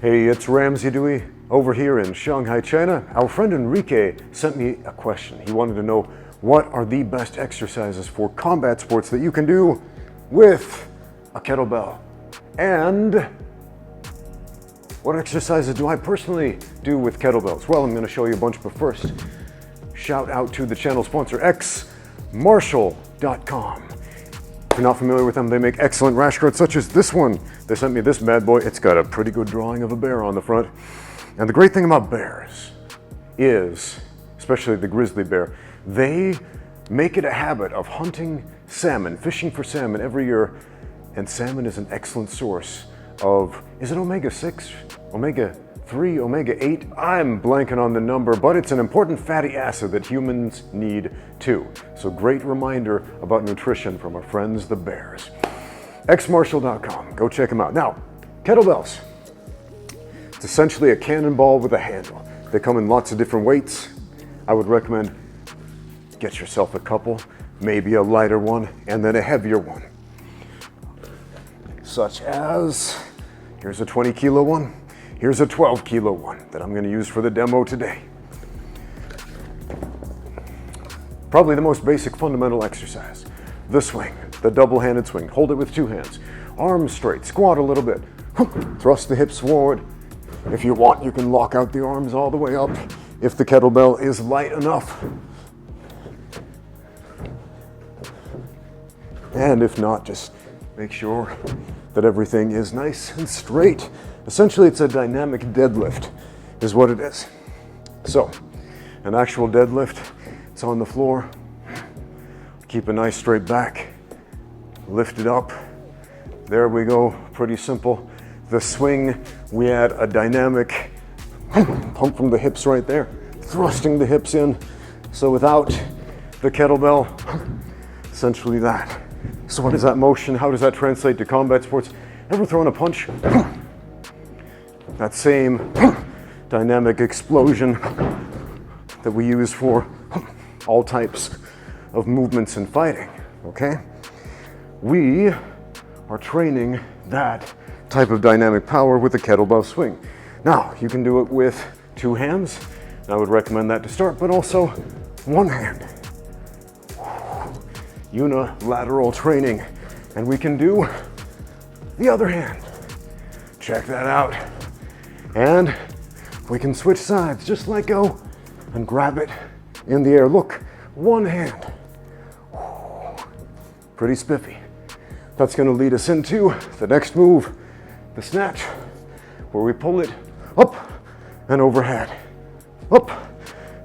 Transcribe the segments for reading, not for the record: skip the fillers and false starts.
Hey, it's Ramsey Dewey over here in Shanghai, China. Our friend Enrique sent me a question. He wanted to know what are the best exercises for combat sports that you can do with a kettlebell? And what exercises do I personally do with kettlebells? Well, I'm going to show you a bunch, but first, shout out to the channel sponsor, xmartial.com. If you're not familiar with them, they make excellent rash guards such as this one. They sent me this bad boy. It's got a pretty good drawing of a bear on the front. And the great thing about bears is, especially the grizzly bear, they make it a habit of hunting salmon, fishing for salmon every year. And salmon is an excellent source of, is it omega-6, omega-3, omega-8? I'm blanking on the number, but it's an important fatty acid that humans need too. So great reminder about nutrition from our friends, the bears. xmartial.com, go check them out. Now, kettlebells. It's essentially a cannonball with a handle. They come in lots of different weights. I would recommend get yourself a couple, maybe a lighter one, and then a heavier one. Such as, here's a 20 kilo one, here's a 12 kilo one that I'm going to use for the demo today. Probably the most basic fundamental exercise. The swing, the double-handed swing. Hold it with two hands. Arms straight, squat a little bit. Thrust the hips forward. If you want, you can lock out the arms all the way up if the kettlebell is light enough. And if not, just make sure that everything is nice and straight. Essentially, it's a dynamic deadlift, is what it is. So, an actual deadlift, it's on the floor. Keep a nice straight back. Lift it up. There we go, pretty simple. The swing, we add a dynamic pump from the hips right there, thrusting the hips in. So without the kettlebell, essentially that. So what is that motion? How does that translate to combat sports? Ever thrown a punch? That same dynamic explosion that we use for all types of movements in fighting, okay? We are training that type of dynamic power with the kettlebell swing. Now, you can do it with two hands. I would recommend that to start, but also one hand. Unilateral training, and we can do the other hand. Check that out. And we can switch sides, just let go and grab it in the air. Look, one hand. Pretty spiffy. That's going to lead us into the next move, the snatch, where we pull it up and overhead, up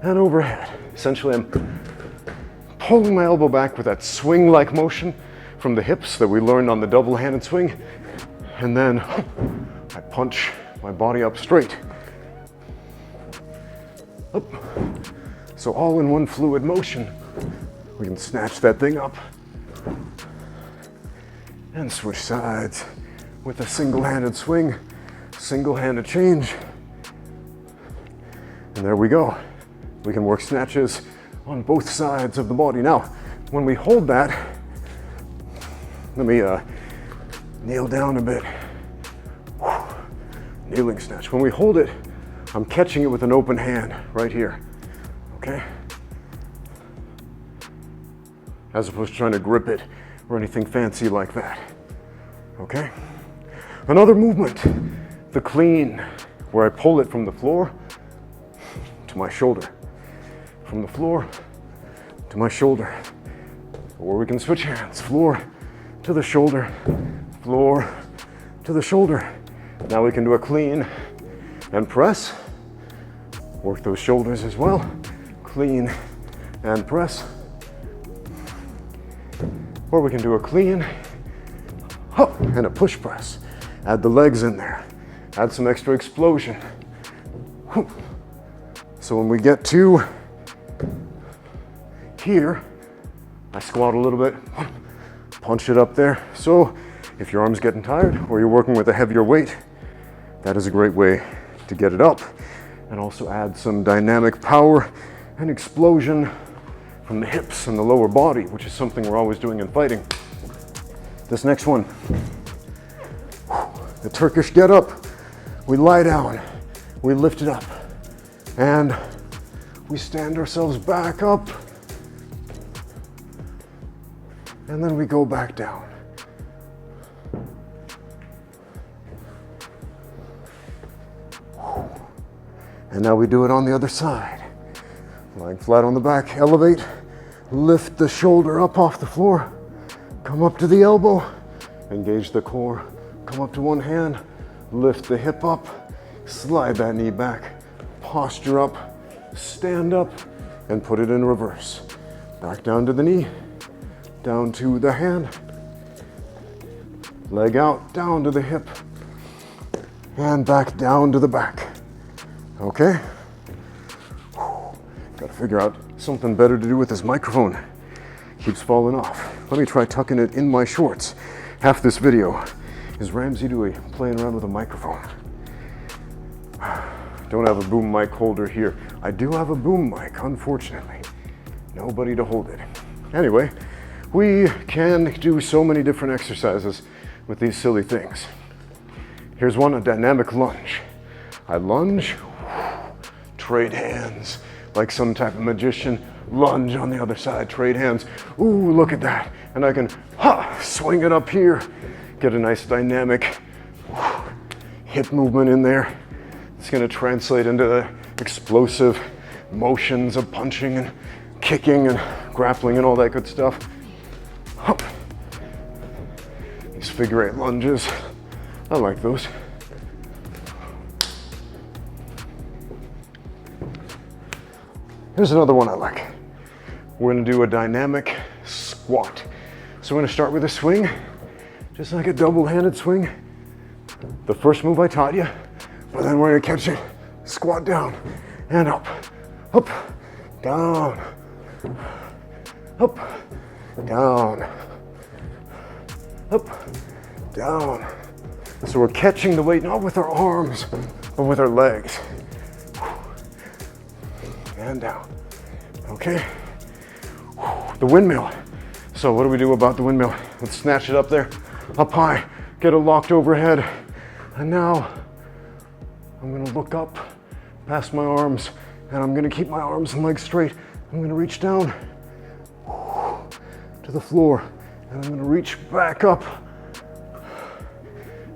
and overhead. Essentially, I'm pulling my elbow back with that swing-like motion from the hips that we learned on the double-handed swing, and then I punch my body up straight. Up. So all in one fluid motion, we can snatch that thing up and switch sides with a single-handed swing, single-handed change. And there we go. We can work snatches on both sides of the body. Now, when we hold that, let me kneel down a bit. Kneeling snatch. When we hold it, I'm catching it with an open hand right here, okay? As opposed to trying to grip it or anything fancy like that, okay? Another movement, the clean, where I pull it from the floor to my shoulder. From the floor to my shoulder. Or we can switch hands, floor to the shoulder, floor to the shoulder. Now we can do a clean and press. Work those shoulders as well. Clean and press. Or we can do a clean up and a push press. Add the legs in there. Add some extra explosion. So when we get to here, I squat a little bit, punch it up there. So if your arm's getting tired or you're working with a heavier weight, that is a great way to get it up and also add some dynamic power and explosion from the hips and the lower body, which is something we're always doing in fighting. This next one, the Turkish Getup, we lie down, we lift it up, and we stand ourselves back up, and then we go back down. And now we do it on the other side. Lying flat on the back, elevate, lift the shoulder up off the floor, come up to the elbow, engage the core, come up to one hand, lift the hip up, slide that knee back, posture up, stand up, and put it in reverse. Back down to the knee, down to the hand, leg out, down to the hip, and back down to the back. Okay? Gotta figure out something better to do with this microphone. Keeps falling off. Let me try tucking it in my shorts. Half this video is Ramsey Dewey playing around with a microphone. Don't have a boom mic holder here. I do have a boom mic, unfortunately. Nobody to hold it. Anyway, we can do so many different exercises with these silly things. Here's one, a dynamic lunge. I lunge, trade hands, like some type of magician, lunge on the other side, trade hands. Ooh, look at that. And I can swing it up here, get a nice dynamic hip movement in there. It's gonna translate into the explosive motions of punching and kicking and grappling and all that good stuff. These figure 8 lunges, I like those. Here's another one I like. We're gonna do a dynamic squat. So we're gonna start with a swing, just like a double-handed swing. The first move I taught you, but then we're gonna catch it, squat down, and up, up, down, up, down, up, down. So we're catching the weight, not with our arms, but with our legs. And down. Okay. The windmill. So what do we do about the windmill? Let's snatch it up there, up high, get it locked overhead. And now I'm gonna look up past my arms and I'm gonna keep my arms and legs straight. I'm gonna reach down to the floor and I'm gonna reach back up.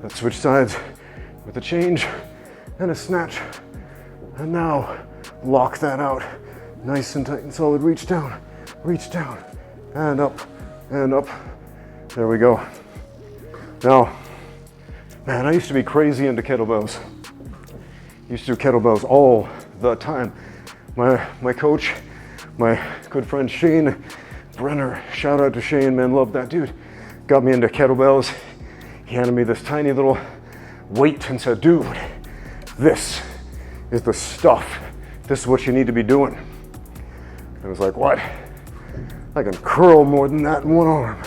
Let's switch sides with a change and a snatch. And now lock that out. Nice and tight and solid. Reach down, and up, and up. There we go. Now, man, I used to be crazy into kettlebells. Used to do kettlebells all the time. My coach, my good friend Shane Brenner, shout out to Shane, man, love that dude, got me into kettlebells. He handed me this tiny little weight and said, dude, this is the stuff. This is what you need to be doing. I was like, what? I can curl more than that in one arm.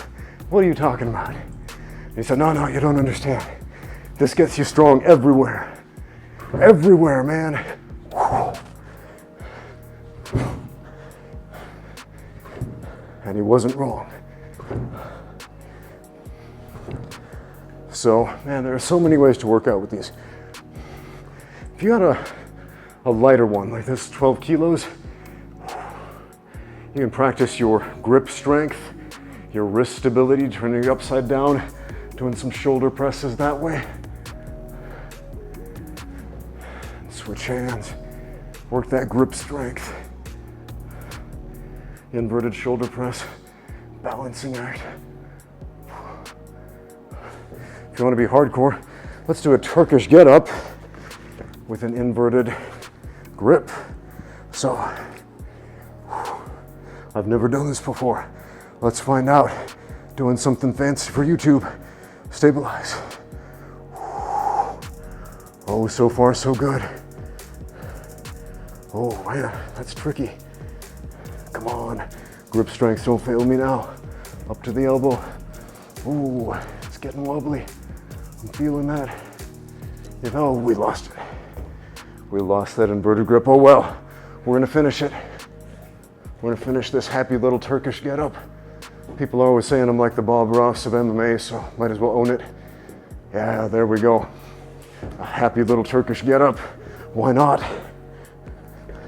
What are you talking about? And he said, no, you don't understand. This gets you strong everywhere. Everywhere, man. And he wasn't wrong. So, man, there are so many ways to work out with these. If you got a lighter one like this, 12 kilos, you can practice your grip strength, your wrist stability, turning it upside down, doing some shoulder presses that way. Switch hands, work that grip strength. Inverted shoulder press, balancing act. If you want to be hardcore, let's do a Turkish Getup with an inverted grip. So, I've never done this before. Let's find out. Doing something fancy for YouTube. Stabilize. Oh, so far so good. Oh man, that's tricky. Come on, grip strength, don't fail me now. Up to the elbow. Ooh, it's getting wobbly. I'm feeling that. Oh, we lost it. We lost that inverted grip. Oh well, we're gonna finish it. We're gonna finish this happy little Turkish Getup. People are always saying I'm like the Bob Ross of MMA, so might as well own it. Yeah, there we go. a happy little Turkish get-up. Why not?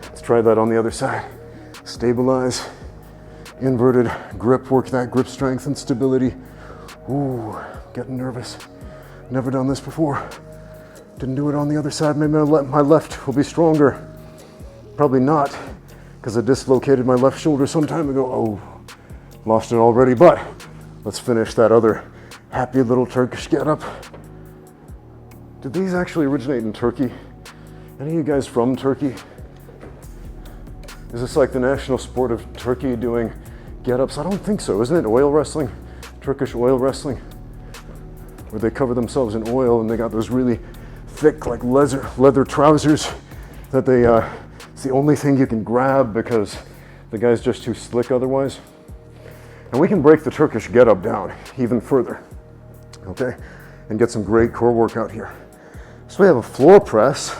Let's try that on the other side. Stabilize, inverted grip, work that grip strength and stability. Ooh, getting nervous. Never done this before. Didn't do it on the other side. Maybe my left will be stronger. Probably not, because I dislocated my left shoulder some time ago. Oh, lost it already, but let's finish that other happy little Turkish get-up. Did these actually originate in Turkey? Any of you guys from Turkey? Is this like the national sport of Turkey, doing get-ups? I don't think so. Isn't it oil wrestling? Turkish oil wrestling? Where they cover themselves in oil and they got those really thick, like leather trousers that they, it's the only thing you can grab because the guy's just too slick otherwise. And we can break the Turkish get-up down even further, okay? And get some great core work out here. So we have a floor press,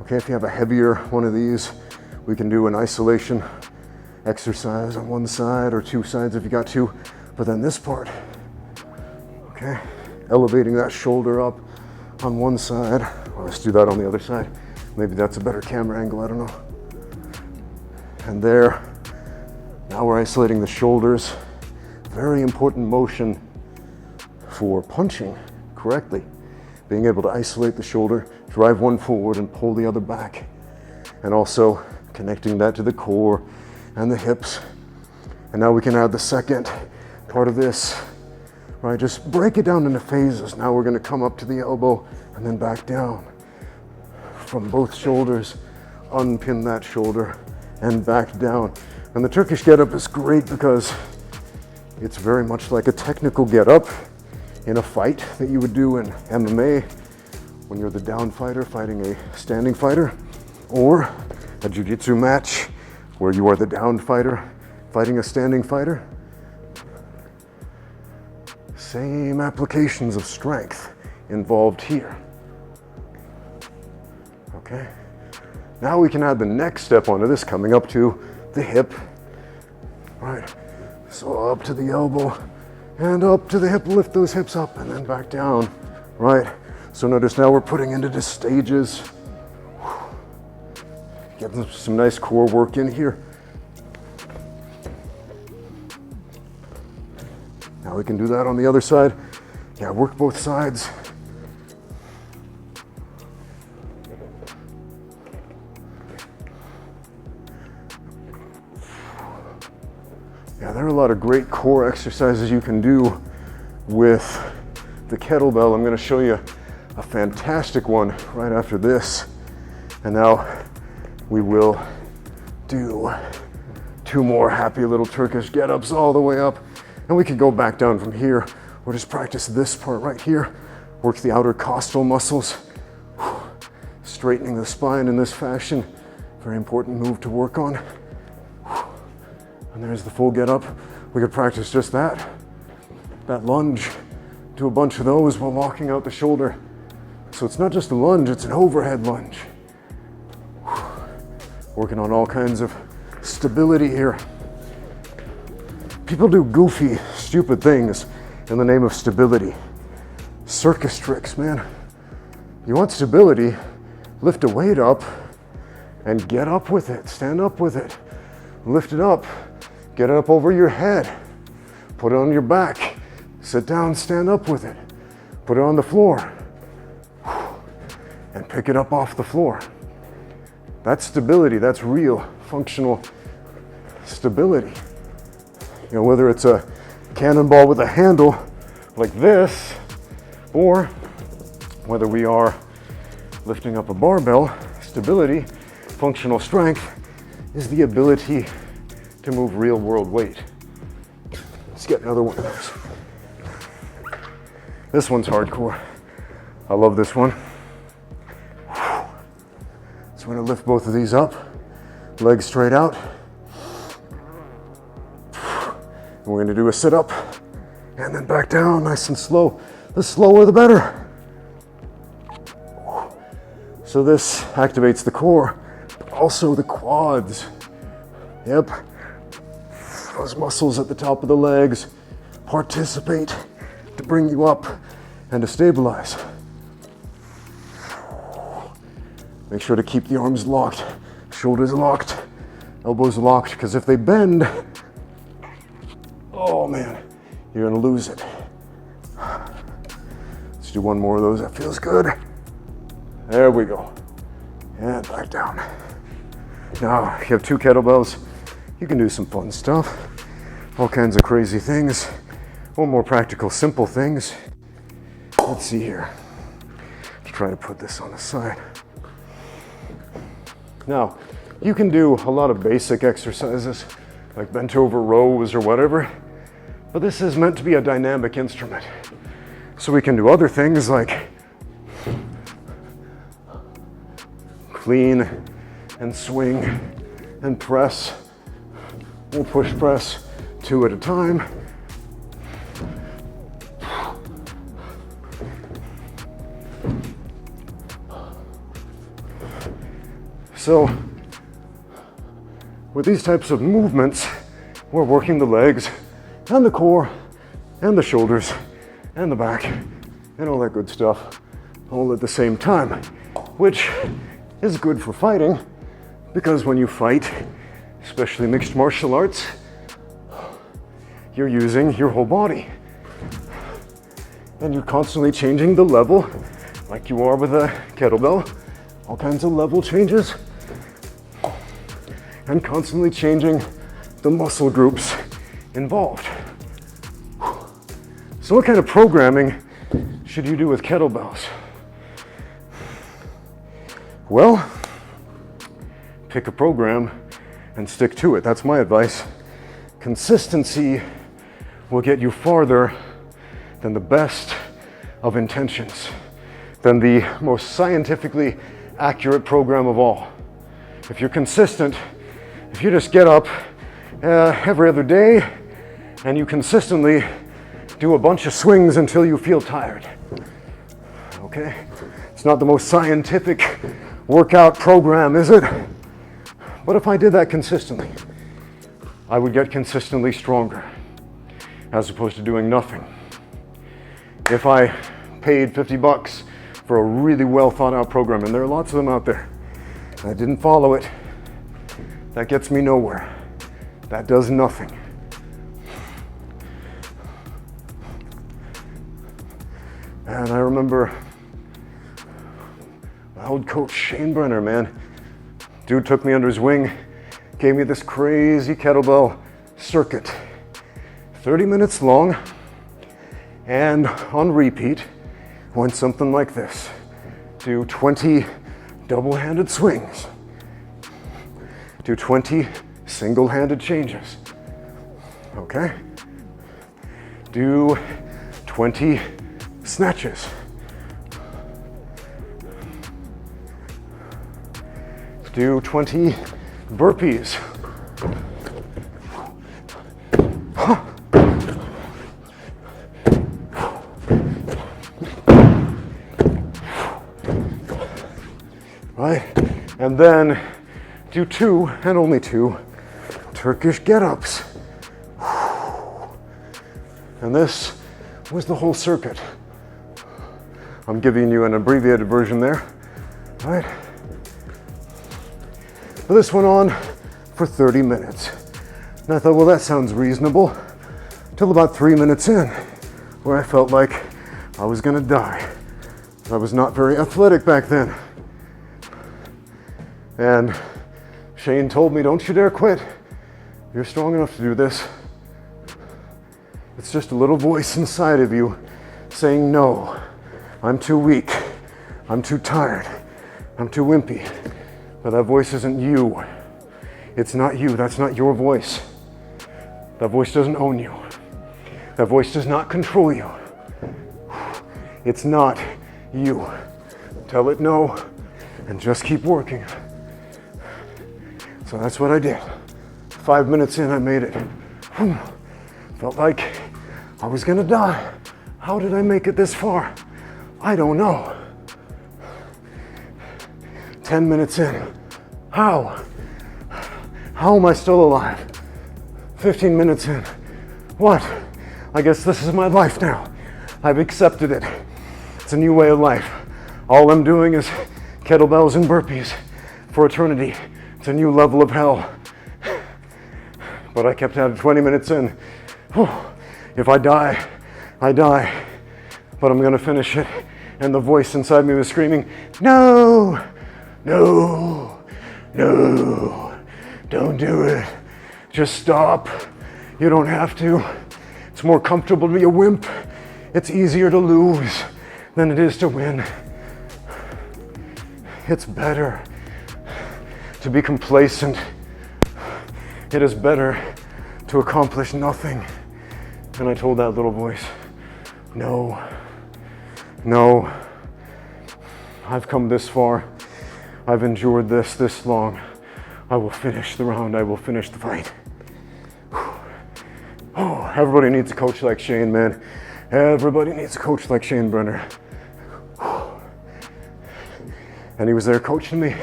okay? If you have a heavier one of these, we can do an isolation exercise on one side or two sides if you got two. But then this part, okay? Elevating that shoulder up on one side. Well, let's do that on the other side. Maybe that's a better camera angle, I don't know. And there, now we're isolating the shoulders. Very important motion for punching correctly. Being able to isolate the shoulder, drive one forward and pull the other back. And also connecting that to the core and the hips. And now we can add the second part of this, right? Just break it down into phases. Now we're gonna come up to the elbow and then back down from both shoulders, unpin that shoulder and back down. And the Turkish get-up is great because it's very much like a technical get-up in a fight that you would do in MMA when you're the down fighter fighting a standing fighter, or a jiu-jitsu match where you are the down fighter fighting a standing fighter. Same applications of strength involved here. Okay. Now we can add the next step onto this, coming up to the hip. Right. So up to the elbow and up to the hip, lift those hips up and then back down. Right. So notice now we're putting into the stages. Getting some nice core work in here. Now we can do that on the other side. Yeah, work both sides. Yeah, there are a lot of great core exercises you can do with the kettlebell. I'm going to show you a fantastic one right after this. And now we will do two more happy little Turkish get-ups all the way up. And we can go back down from here, or just practice this part right here. Work the outer costal muscles. Straightening the spine in this fashion. Very important move to work on. And there's the full get-up. We could practice just that lunge. Do a bunch of those while walking out the shoulder. So it's not just a lunge, it's an overhead lunge. Working on all kinds of stability here. People do goofy, stupid things in the name of stability. Circus tricks, man. You want stability, lift a weight up and get up with it. Stand up with it. Lift it up. Get it up over your head. Put it on your back. Sit down, stand up with it. Put it on the floor. And pick it up off the floor. That's stability. That's real functional stability. You know, whether it's a cannonball with a handle like this, or whether we are lifting up a barbell, stability, functional strength is the ability to move real world weight. Let's get another one of those. This one's hardcore. I love this one. So we're gonna lift both of these up, legs straight out. And we're gonna do a sit up and then back down, nice and slow. The slower the better. So this activates the core, but also the quads. Yep, those muscles at the top of the legs participate to bring you up and to stabilize. Make sure to keep the arms locked, shoulders locked, elbows locked, because if they bend, oh man, you're gonna lose it. Let's do one more of those, that feels good. There we go. And back down. Now, you have 2 kettlebells. You can do some fun stuff. All kinds of crazy things. Or more practical, simple things. Let's see here. Let's try to put this on the side. Now, you can do a lot of basic exercises, like bent over rows or whatever, but this is meant to be a dynamic instrument. So we can do other things like clean and swing and press. We'll push press 2 at a time. So with these types of movements, we're working the legs and the core and the shoulders and the back and all that good stuff all at the same time, which is good for fighting, because when you fight, especially mixed martial arts, you're using your whole body and you're constantly changing the level, like you are with a kettlebell, all kinds of level changes, and constantly changing the muscle groups involved. So what kind of programming should you do with kettlebells? Well, pick a program and stick to it. That's my advice. Consistency will get you farther than the best of intentions, than the most scientifically accurate program of all. If you're consistent, if you just get up every other day and you consistently do a bunch of swings until you feel tired, okay? It's not the most scientific workout program, is it? But if I did that consistently, I would get consistently stronger, as opposed to doing nothing. If I paid $50 for a really well thought out program, and there are lots of them out there, and I didn't follow it, that gets me nowhere. That does nothing. And I remember my old coach, Shane Brenner, man. Dude took me under his wing, gave me this crazy kettlebell circuit, 30 minutes long, and on repeat, went something like this. Do 20 double-handed swings. Do 20 single-handed changes, okay? Do 20 snatches. Do 20 burpees. Right? And then do 2, and only 2, Turkish Getups. And this was the whole circuit. I'm giving you an abbreviated version there, right? But this went on for 30 minutes. And I thought, well, that sounds reasonable, till about 3 minutes in, where I felt like I was gonna die. I was not very athletic back then. And Shane told me, don't you dare quit. You're strong enough to do this. It's just a little voice inside of you saying, no, I'm too weak. I'm too tired. I'm too wimpy. But that voice isn't you. It's not you. That's not your voice. That voice doesn't own you. That voice does not control you. It's not you. Tell it no and just keep working. So that's what I did. 5 minutes in, I made it. Felt like I was gonna die. How did I make it this far? I don't know. 10 minutes in. How? How am I still alive? 15 minutes in. What? I guess this is my life now. I've accepted it. It's a new way of life. All I'm doing is kettlebells and burpees for eternity. It's a new level of hell. But I kept at it 20 minutes in. Whew. If I die, I die. But I'm gonna finish it. And the voice inside me was screaming, no, no, no, don't do it. Just stop. You don't have to. It's more comfortable to be a wimp. It's easier to lose than it is to win. It's better to be complacent. It is better to accomplish nothing. And I told that little voice, no, no, I've come this far. I've endured this long. I will finish the round. I will finish the fight. Oh, everybody needs a coach like Shane, man. Everybody needs a coach like Shane Brenner. And he was there coaching me,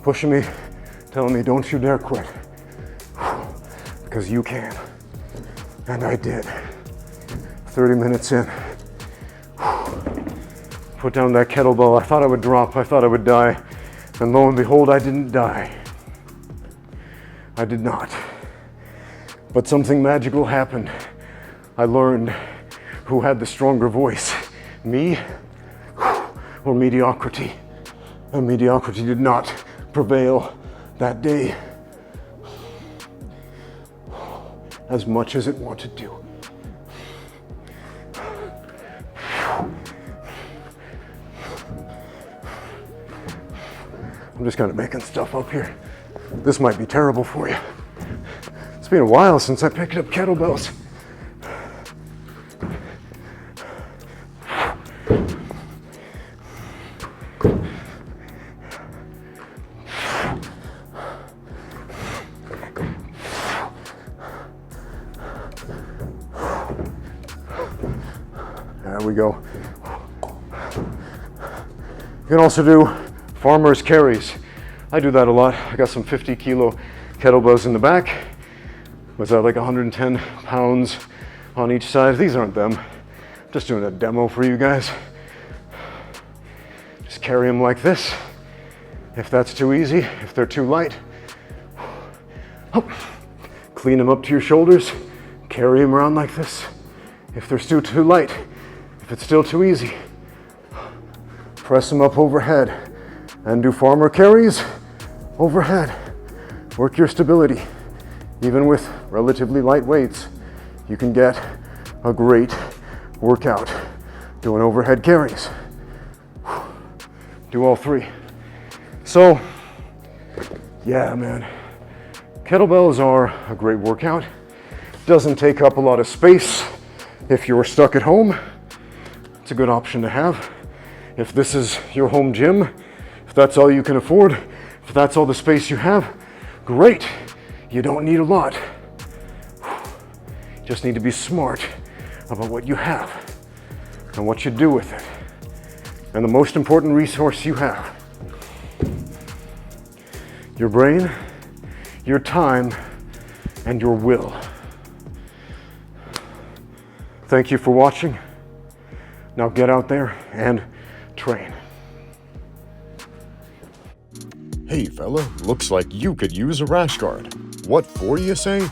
pushing me, telling me, don't you dare quit. Because you can. And I did. 30 minutes in. Put down that kettlebell. I thought I would drop. I thought I would die. And lo and behold, I didn't die. I did not. But something magical happened. I learned who had the stronger voice, me or mediocrity. And mediocrity did not prevail that day as much as it wanted to. I'm just kind of making stuff up here. This might be terrible for you. It's been a while since I picked up kettlebells. There we go. You can also do farmer's carries. I do that a lot. I got some 50 kilo kettlebells in the back. Was that like 110 pounds on each side? These aren't them. Just doing a demo for you guys. Just carry them like this. If that's too easy, if they're too light, clean them up to your shoulders, carry them around like this. If they're still too light, if it's still too easy, press them up overhead and do farmer carries overhead. Work your stability. Even with relatively light weights, you can get a great workout doing overhead carries. Do all three. So, yeah, man, kettlebells are a great workout. Doesn't take up a lot of space. If you're stuck at home, it's a good option to have. If this is your home gym, if that's all you can afford, if that's all the space you have, great. You don't need a lot. You just need to be smart about what you have and what you do with it. And the most important resource you have, your brain, your time, and your will. Thank you for watching. Now get out there and train. Hey fella, looks like you could use a rash guard. What for, you say?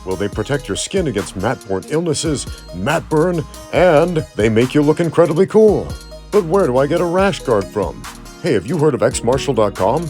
Well, they protect your skin against mat-borne illnesses, mat burn, and they make you look incredibly cool. But where do I get a rash guard from? Hey, have you heard of xmartial.com?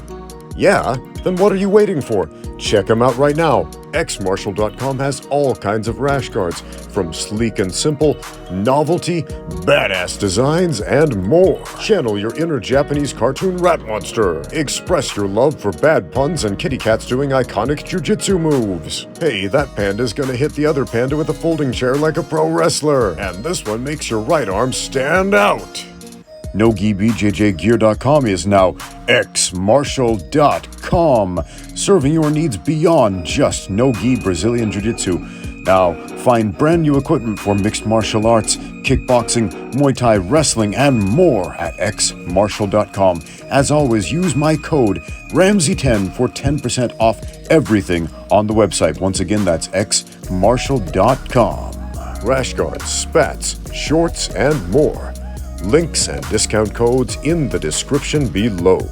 Yeah? Then what are you waiting for? Check them out right now. xmartial.com has all kinds of rash guards, from sleek and simple, novelty, badass designs, and more. Channel your inner Japanese cartoon rat monster. Express your love for bad puns and kitty cats doing iconic jujitsu moves. Hey, that panda's gonna hit the other panda with a folding chair like a pro wrestler. And this one makes your right arm stand out. NoGiBJJGear.com is now xmartial.com, serving your needs beyond just no-gi Brazilian Jiu-Jitsu. Now, find brand new equipment for mixed martial arts, kickboxing, Muay Thai, wrestling, and more at xmartial.com. As always, use my code Ramsey10 for 10% off everything on the website. Once again, that's xmartial.com. Rash guards, spats, shorts, and more. Links and discount codes in the description below.